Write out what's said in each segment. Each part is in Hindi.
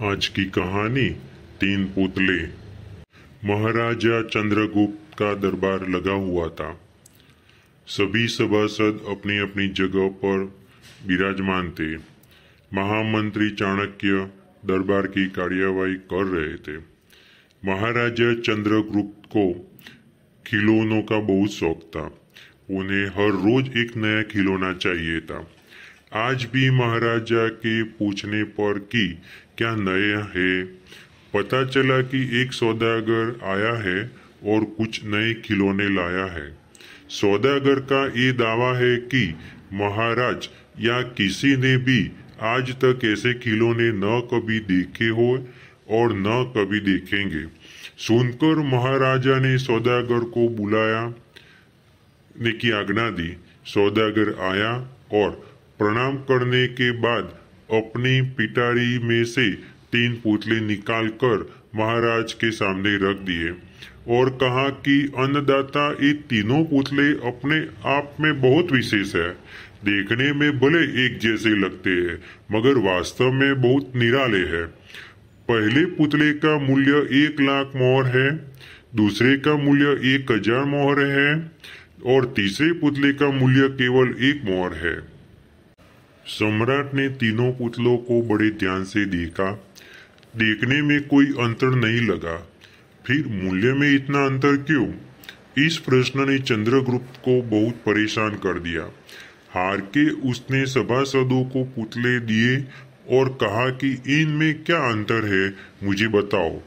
आज की कहानी तीन पुतले। महाराजा चंद्रगुप्त का दरबार लगा हुआ था। सभी सभासद अपनी अपनी जगह पर विराजमान थे। महामंत्री चाणक्य दरबार की कार्यवाही कर रहे थे। महाराजा चंद्रगुप्त को खिलौनों का बहुत शौक था। उन्हें हर रोज एक नया खिलौना चाहिए था। आज भी महाराजा के पूछने पर कि क्या नया है, पता चला कि एक सौदागर आया है और कुछ नए खिलौने लाया है। सौदागर का ये दावा है कि महाराज या किसी ने भी आज तक ऐसे खिलौने न कभी देखे हो और न कभी देखेंगे। सुनकर महाराजा ने सौदागर को बुलाने की आज्ञा दी। सौदागर आया और प्रणाम करने के बाद अपनी पिटारी में से तीन पुतले निकालकर महाराज के सामने रख दिए और कहा कि अन्नदाता, ये तीनों पुतले अपने आप में बहुत विशेष है। देखने में भले एक जैसे लगते हैं मगर वास्तव में बहुत निराले हैं। पहले पुतले का मूल्य 1,00,000 मोहर है, दूसरे का मूल्य 1,000 मोहर है और तीसरे पुतले का मूल्य केवल 1 मोहर है। सम्राट ने तीनों पुतलों को बड़े ध्यान से देखा। देखने में कोई अंतर नहीं लगा। फिर मूल्य में इतना अंतर क्यों? इस प्रश्न ने चंद्रगुप्त को बहुत परेशान कर दिया। हार के उसने सभासदों को पुतले दिए और कहा कि इनमें क्या अंतर है, मुझे बताओ।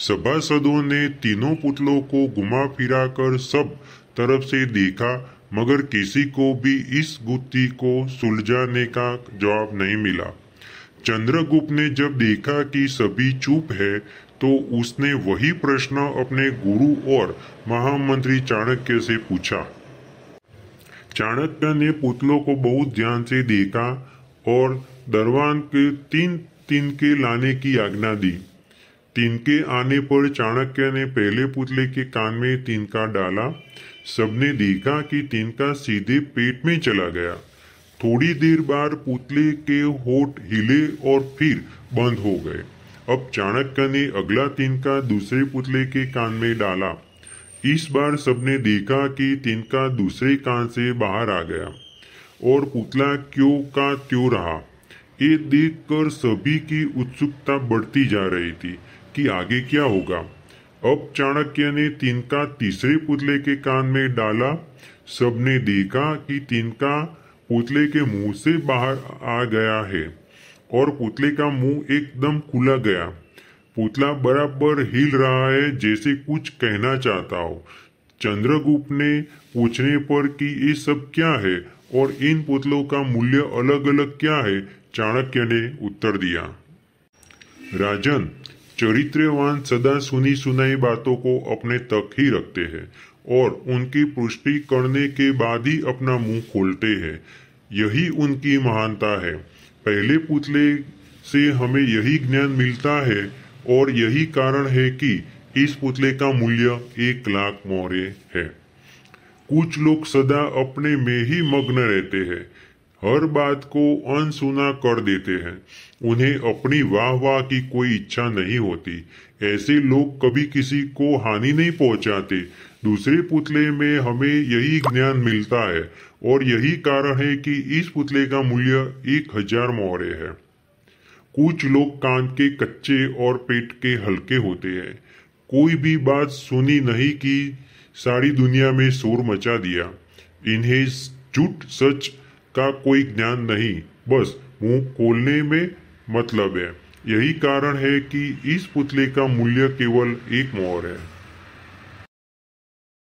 सभासदों ने तीनों पुतलों को घुमा फिरा कर सब तरफ से देखा मगर किसी को भी इस गुत्थी को सुलझाने का जवाब नहीं मिला। चंद्रगुप्त ने जब देखा कि सभी चुप है तो उसने वही प्रश्न अपने गुरु और महामंत्री चाणक्य से पूछा। चाणक्य ने पुतलों को बहुत ध्यान से देखा और दरबार के तीन तिनके लाने की आज्ञा दी। तिनके आने पर चाणक्य ने पहले पुतले के कान में तिनका डाला। सबने देखा कि तिनका सीधे पेट में चला गया। थोड़ी देर बाद पुतले के होठ हिले और फिर बंद हो गए। अब चाणक्य ने अगला तिनका दूसरे पुतले के कान में डाला। इस बार सबने देखा कि तिनका दूसरे कान से बाहर आ गया और पुतला क्यों का त्यों रहा। ये देखकर सभी की उत्सुकता बढ़ती जा रही थी कि आगे क्या होगा। अब चाणक्य ने तिनका तीसरे पुतले के कान में डाला। सबने देखा कि तिनका पुतले के मुंह से बाहर आ गया है और पुतले का मुंह एकदम खुला गया। पुतला बराबर हिल रहा है जैसे कुछ कहना चाहता हो। चंद्रगुप्त ने पूछने पर कि ये सब क्या है और इन पुतलों का मूल्य अलग अलग क्या है, चाणक्य ने उत्तर दिया। राजन, चरित्रवान सदा सुनी सुनाई बातों को अपने तक ही रखते हैं और उनकी पुष्टि करने के बाद ही अपना मुंह खोलते हैं। यही उनकी महानता है। पहले पुतले से हमें यही ज्ञान मिलता है और यही कारण है कि इस पुतले का मूल्य 1,00,000 मोहर है। कुछ लोग सदा अपने में ही मग्न रहते हैं, हर बात को अनसुना कर देते हैं। उन्हें अपनी वाह वाह की कोई इच्छा नहीं होती। ऐसे लोग कभी किसी को हानि नहीं पहुंचाते। दूसरे पुतले में हमें यही ज्ञान मिलता है और यही कारण है कि इस पुतले का मूल्य 1,000 मोहर है। कुछ लोग कान के कच्चे और पेट के हल्के होते हैं। कोई भी बात सुनी नहीं कि सारी दुनिया में शोर मचा दिया। इन्हें झूठ सच का कोई ज्ञान नहीं, बस मुंह खोलने में मतलब है। यही कारण है कि इस पुतले का मूल्य केवल 1 मोहर है।